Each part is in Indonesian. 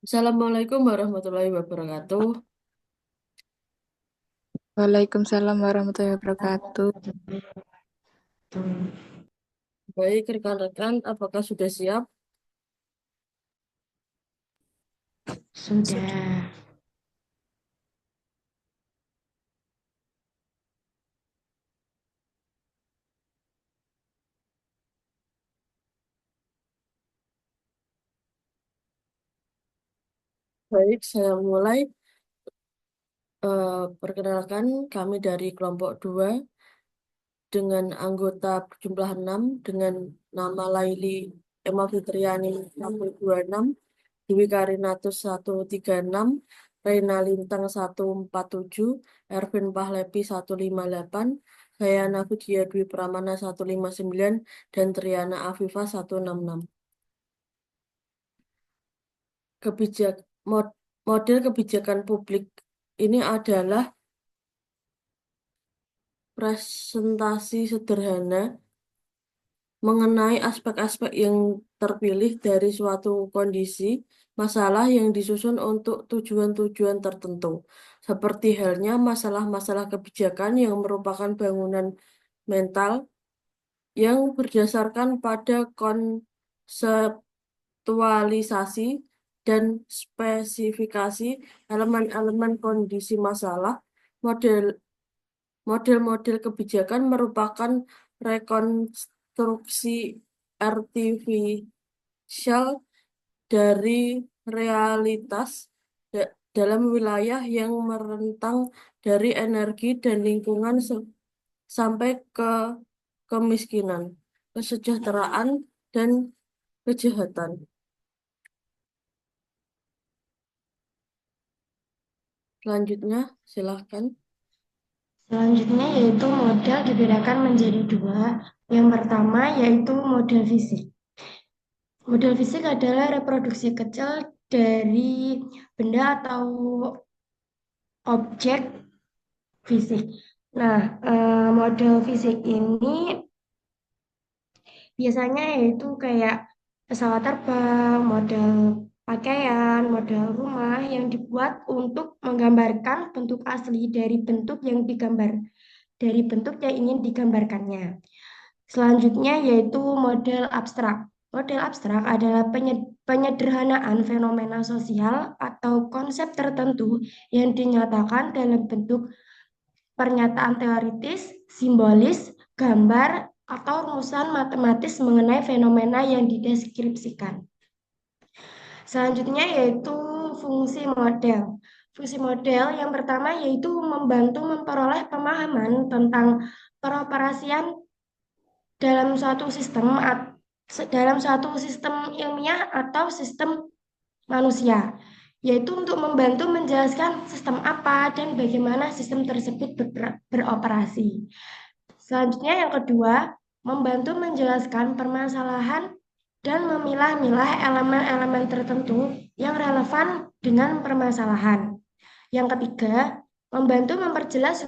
Assalamualaikum warahmatullahi wabarakatuh. Waalaikumsalam warahmatullahi wabarakatuh. Baik, rekan-rekan, apakah sudah siap? Sudah. Baik, saya mulai. Perkenalkan, kami dari kelompok 2 dengan anggota berjumlah 6 dengan nama Laili Emma Fitriani 126, Dewi Karinatus 136, Reina Lintang 147, Ervin Pahlepi 158, saya Nafidia Dwi Pramana 159, dan Triana Afifah 166. Kebijak model kebijakan publik ini adalah presentasi sederhana mengenai aspek-aspek yang terpilih dari suatu kondisi masalah yang disusun untuk tujuan-tujuan tertentu, seperti halnya masalah-masalah kebijakan yang merupakan bangunan mental yang berdasarkan pada konseptualisasi dan spesifikasi elemen-elemen kondisi masalah. Model Model-model kebijakan merupakan rekonstruksi artifisial dari realitas dalam wilayah yang merentang dari energi dan lingkungan sampai ke kemiskinan, kesejahteraan, dan kejahatan. Selanjutnya, silahkan. Selanjutnya yaitu model dibedakan menjadi dua. Yang pertama yaitu model fisik. Model fisik adalah reproduksi kecil dari benda atau objek fisik. Nah, model fisik ini biasanya yaitu kayak pesawat terbang, model pakaian, model rumah yang dibuat untuk menggambarkan bentuk asli dari bentuk yang ingin digambarkannya. Selanjutnya yaitu model abstrak. Model abstrak adalah penyederhanaan fenomena sosial atau konsep tertentu yang dinyatakan dalam bentuk pernyataan teoritis, simbolis, gambar, atau rumusan matematis mengenai fenomena yang dideskripsikan. Selanjutnya yaitu fungsi model. Fungsi model yang pertama yaitu membantu memperoleh pemahaman tentang peroperasian dalam suatu sistem ilmiah atau sistem manusia, yaitu untuk membantu menjelaskan sistem apa dan bagaimana sistem tersebut beroperasi. Selanjutnya yang kedua, membantu menjelaskan permasalahan dan memilah-milah elemen-elemen tertentu yang relevan dengan permasalahan. Yang ketiga, membantu memperjelas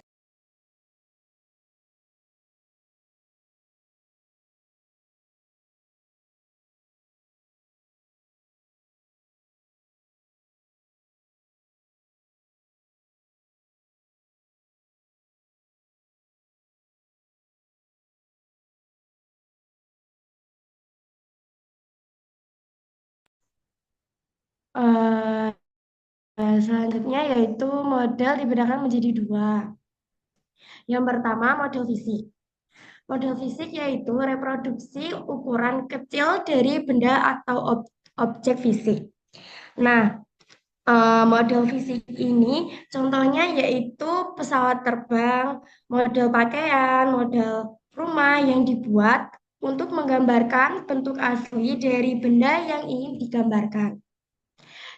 eh, selanjutnya yaitu model dibedakan menjadi dua. Yang pertama model fisik. Model fisik yaitu reproduksi ukuran kecil dari benda atau objek fisik. Nah, model fisik ini contohnya yaitu pesawat terbang, model pakaian, model rumah yang dibuat untuk menggambarkan bentuk asli dari benda yang ingin digambarkan.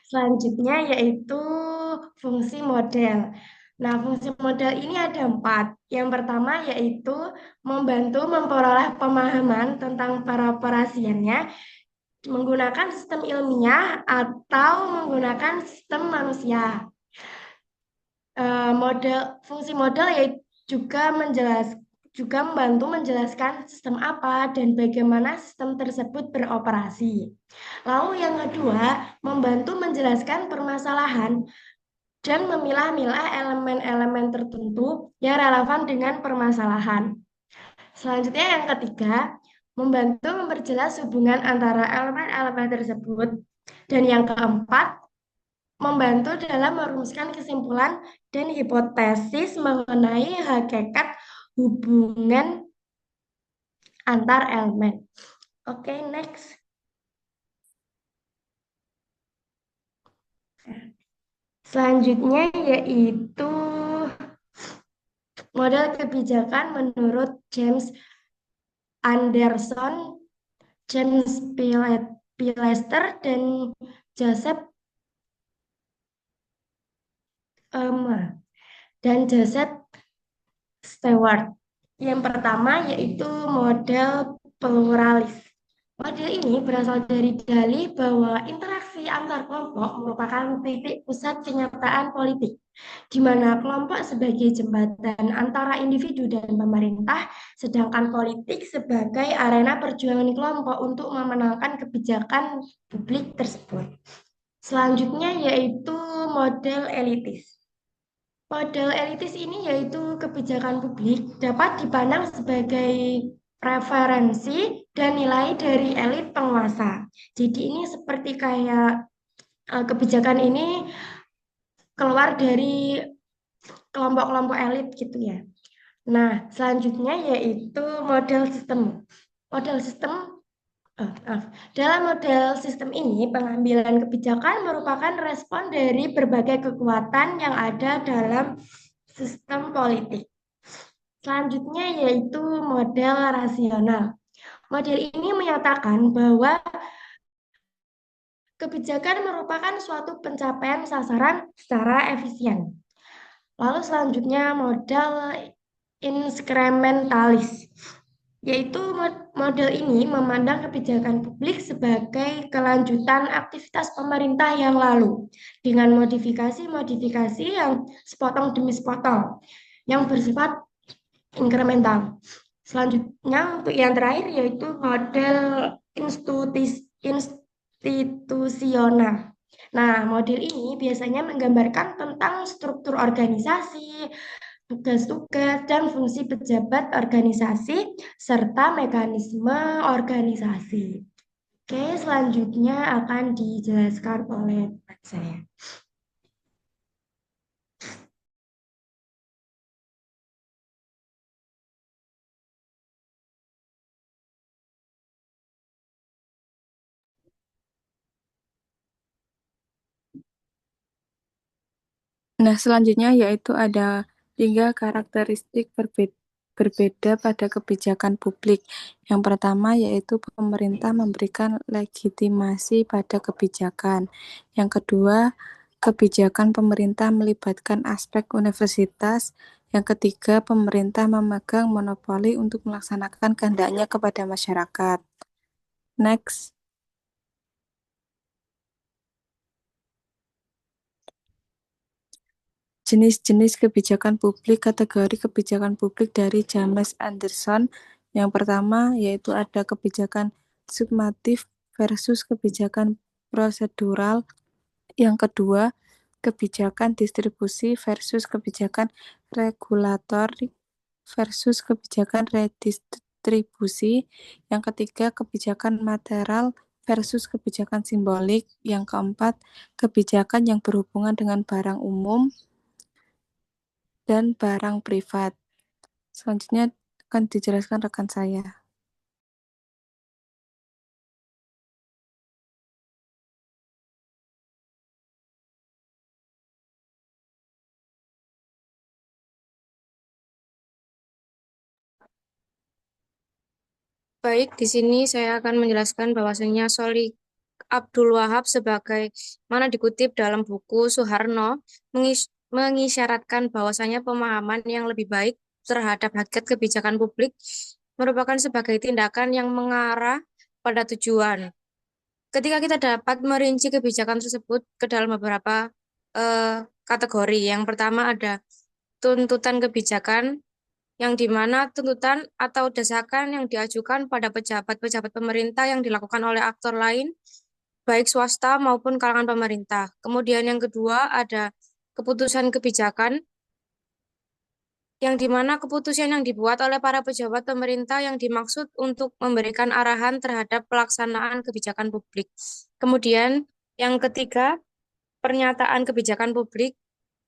Selanjutnya yaitu fungsi model. Nah, fungsi model ini ada empat. Yang pertama yaitu membantu memperoleh pemahaman tentang para operasiannya menggunakan sistem ilmiah atau menggunakan sistem manusia. Fungsi model yaitu juga juga membantu menjelaskan sistem apa dan bagaimana sistem tersebut beroperasi. Lalu yang kedua, membantu menjelaskan permasalahan dan memilah-milah elemen-elemen tertentu yang relevan dengan permasalahan. Selanjutnya yang ketiga, membantu memperjelas hubungan antara elemen-elemen tersebut. Dan yang keempat, membantu dalam merumuskan kesimpulan dan hipotesis mengenai hakikat hubungan antar elemen. Oke, next. Selanjutnya yaitu model kebijakan menurut James Anderson, James Pilester, dan Joseph Joseph Stewart. Yang pertama yaitu model pluralis. Model ini berasal dari dalih bahwa interaksi antar kelompok merupakan titik pusat kenyataan politik, di mana kelompok sebagai jembatan antara individu dan pemerintah, sedangkan politik sebagai arena perjuangan kelompok untuk memenangkan kebijakan publik tersebut. Selanjutnya yaitu model elitis. Model elitis ini yaitu kebijakan publik dapat dipandang sebagai preferensi dan nilai dari elit penguasa. Jadi ini seperti kayak kebijakan ini keluar dari kelompok-kelompok elit gitu ya. Nah, selanjutnya yaitu model sistem. Model sistem Dalam model sistem ini, pengambilan kebijakan merupakan respon dari berbagai kekuatan yang ada dalam sistem politik. Selanjutnya yaitu model rasional. Model ini menyatakan bahwa kebijakan merupakan suatu pencapaian sasaran secara efisien. Lalu selanjutnya model inkrementalis, yaitu model ini memandang kebijakan publik sebagai kelanjutan aktivitas pemerintah yang lalu dengan modifikasi-modifikasi yang sepotong demi sepotong yang bersifat inkremental. Selanjutnya untuk yang terakhir yaitu model institusional. Nah, model ini biasanya menggambarkan tentang struktur organisasi, tugas-tugas, dan fungsi pejabat organisasi, serta mekanisme organisasi. Oke, selanjutnya akan dijelaskan oleh teman saya. Nah, selanjutnya yaitu ada 3 karakteristik berbeda pada kebijakan publik. Yang pertama yaitu pemerintah memberikan legitimasi pada kebijakan. Yang kedua, kebijakan pemerintah melibatkan aspek universitas. Yang ketiga, pemerintah memegang monopoli untuk melaksanakan kehendaknya kepada masyarakat. Next. Jenis-jenis kebijakan publik, kategori kebijakan publik dari James Anderson. Yang pertama yaitu ada kebijakan summatif versus kebijakan prosedural. Yang kedua, kebijakan distribusi versus kebijakan regulatori versus kebijakan redistribusi. Yang ketiga, kebijakan material versus kebijakan simbolik. Yang keempat, kebijakan yang berhubungan dengan barang umum dan barang privat. Selanjutnya akan dijelaskan rekan saya. Baik, di sini saya akan menjelaskan bahwasanya Sholih Abdul Wahab sebagai mana dikutip dalam buku Soeharto mengisyaratkan bahwasanya pemahaman yang lebih baik terhadap hakikat kebijakan publik merupakan sebagai tindakan yang mengarah pada tujuan. Ketika kita dapat merinci kebijakan tersebut ke dalam beberapa kategori. Yang pertama ada tuntutan kebijakan, yang dimana tuntutan atau desakan yang diajukan pada pejabat-pejabat pemerintah yang dilakukan oleh aktor lain, baik swasta maupun kalangan pemerintah. Kemudian yang kedua ada keputusan kebijakan, yang dimana keputusan yang dibuat oleh para pejabat pemerintah yang dimaksud untuk memberikan arahan terhadap pelaksanaan kebijakan publik. Kemudian yang ketiga, pernyataan kebijakan publik,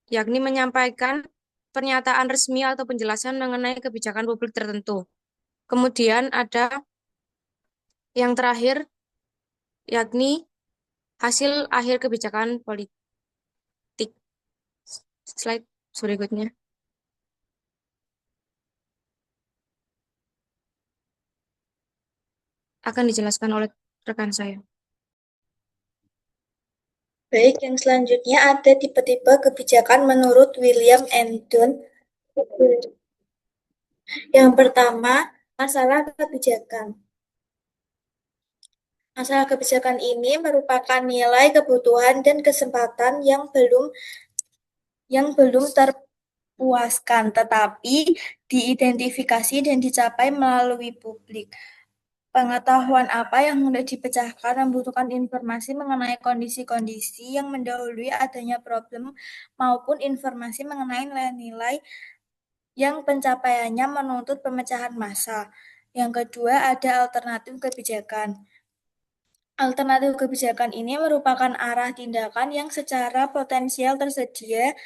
yakni menyampaikan pernyataan resmi atau penjelasan mengenai kebijakan publik tertentu. Kemudian ada yang terakhir, yakni hasil akhir kebijakan politik. Slide berikutnya. Akan dijelaskan oleh rekan saya. Baik, yang selanjutnya ada tipe-tipe kebijakan menurut William N. Dunn. Yang pertama, masalah kebijakan. Masalah kebijakan ini merupakan nilai, kebutuhan, dan kesempatan yang belum terpuaskan, tetapi diidentifikasi dan dicapai melalui publik. Pengetahuan apa yang mudah dipecahkan membutuhkan informasi mengenai kondisi-kondisi yang mendahului adanya problem maupun informasi mengenai nilai-nilai yang pencapaiannya menuntut pemecahan massa. Yang kedua, ada alternatif kebijakan. Alternatif kebijakan ini merupakan arah tindakan yang secara potensial tersedia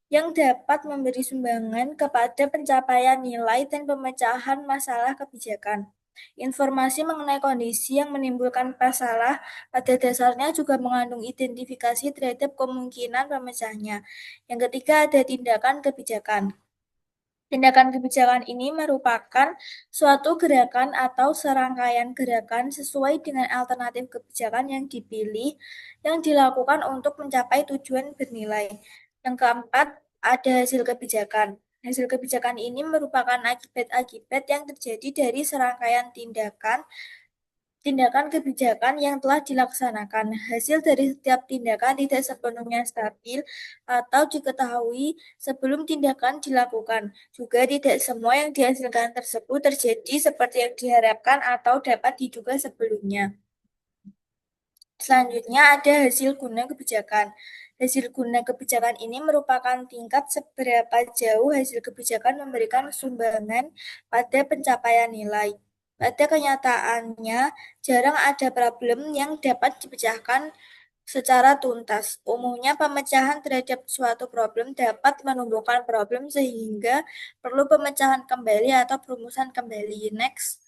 yang dapat memberi sumbangan kepada pencapaian nilai dan pemecahan masalah kebijakan. Informasi mengenai kondisi yang menimbulkan masalah pada dasarnya juga mengandung identifikasi terhadap kemungkinan pemecahnya. Yang ketiga, ada tindakan kebijakan. Tindakan kebijakan ini merupakan suatu gerakan atau serangkaian gerakan sesuai dengan alternatif kebijakan yang dipilih yang dilakukan untuk mencapai tujuan bernilai. Yang keempat, ada hasil kebijakan. Hasil kebijakan ini merupakan akibat-akibat yang terjadi dari serangkaian tindakan kebijakan yang telah dilaksanakan. Hasil dari setiap tindakan tidak sepenuhnya stabil atau diketahui sebelum tindakan dilakukan. Juga tidak semua yang dihasilkan tersebut terjadi seperti yang diharapkan atau dapat diduga sebelumnya. Selanjutnya ada hasil guna kebijakan. Hasil guna kebijakan ini merupakan tingkat seberapa jauh hasil kebijakan memberikan sumbangan pada pencapaian nilai. Pada kenyataannya, jarang ada problem yang dapat dipecahkan secara tuntas. Umumnya, pemecahan terhadap suatu problem dapat menumbuhkan problem sehingga perlu pemecahan kembali atau perumusan kembali. Next.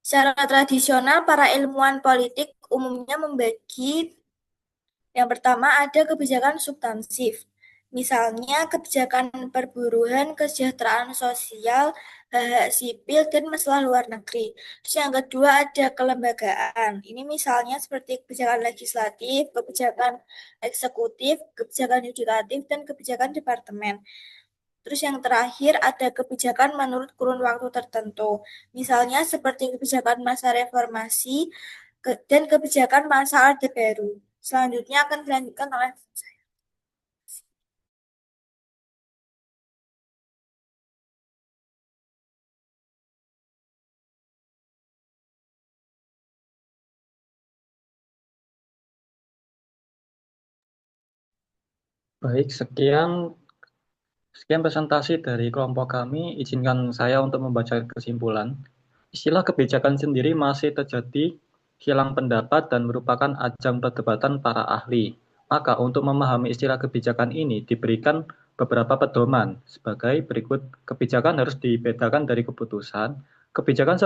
Secara tradisional, para ilmuwan politik umumnya membagi yang pertama ada kebijakan substansif. Misalnya kebijakan perburuan, kesejahteraan sosial, hak-hak sipil, dan masalah luar negeri. Terus yang kedua ada kelembagaan. Ini misalnya seperti kebijakan legislatif, kebijakan eksekutif, kebijakan yudikatif, dan kebijakan departemen. Terus yang terakhir ada kebijakan menurut kurun waktu tertentu. Misalnya seperti kebijakan masa reformasi dan kebijakan masa Orde Baru. Selanjutnya akan dilanjutkan oleh saya. Baik, sekian presentasi dari kelompok kami. Izinkan saya untuk membaca kesimpulan. Istilah kebijakan sendiri masih terjadi hilang pendapat dan merupakan ajang perdebatan para ahli. Maka untuk memahami istilah kebijakan ini diberikan beberapa pedoman sebagai berikut. Kebijakan harus dibedakan dari keputusan. Kebijakan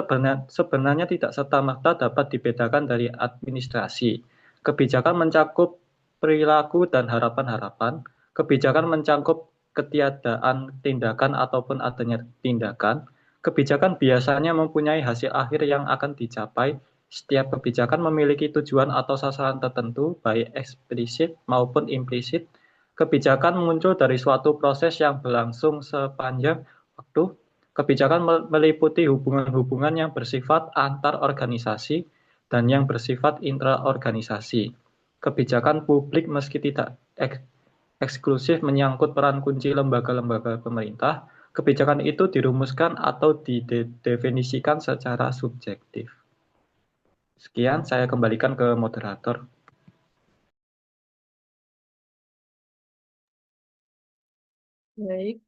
sebenarnya tidak serta-merta dapat dibedakan dari administrasi. Kebijakan mencakup perilaku dan harapan-harapan. Kebijakan mencakup ketiadaan tindakan ataupun adanya tindakan. Kebijakan biasanya mempunyai hasil akhir yang akan dicapai. Setiap kebijakan memiliki tujuan atau sasaran tertentu, baik eksplisit maupun implisit. Kebijakan muncul dari suatu proses yang berlangsung sepanjang waktu. Kebijakan meliputi hubungan-hubungan yang bersifat antar organisasi dan yang bersifat intraorganisasi. Kebijakan publik meski tidak eksklusif menyangkut peran kunci lembaga-lembaga pemerintah, kebijakan itu dirumuskan atau didefinisikan secara subjektif. Sekian, saya kembalikan ke moderator. Baik,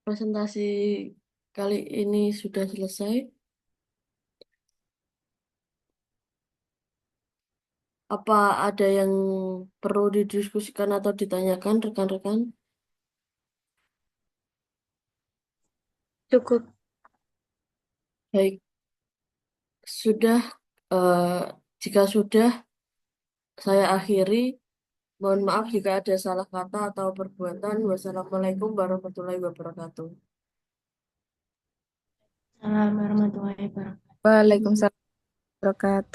presentasi kali ini sudah selesai. Apa ada yang perlu didiskusikan atau ditanyakan rekan-rekan? Cukup. Baik, sudah. Jika sudah, saya akhiri. Mohon maaf jika ada salah kata atau perbuatan. Wassalamualaikum warahmatullahi wabarakatuh. Assalamualaikum warahmatullahi wabarakatuh. Waalaikumsalam warahmatullahi wabarakatuh.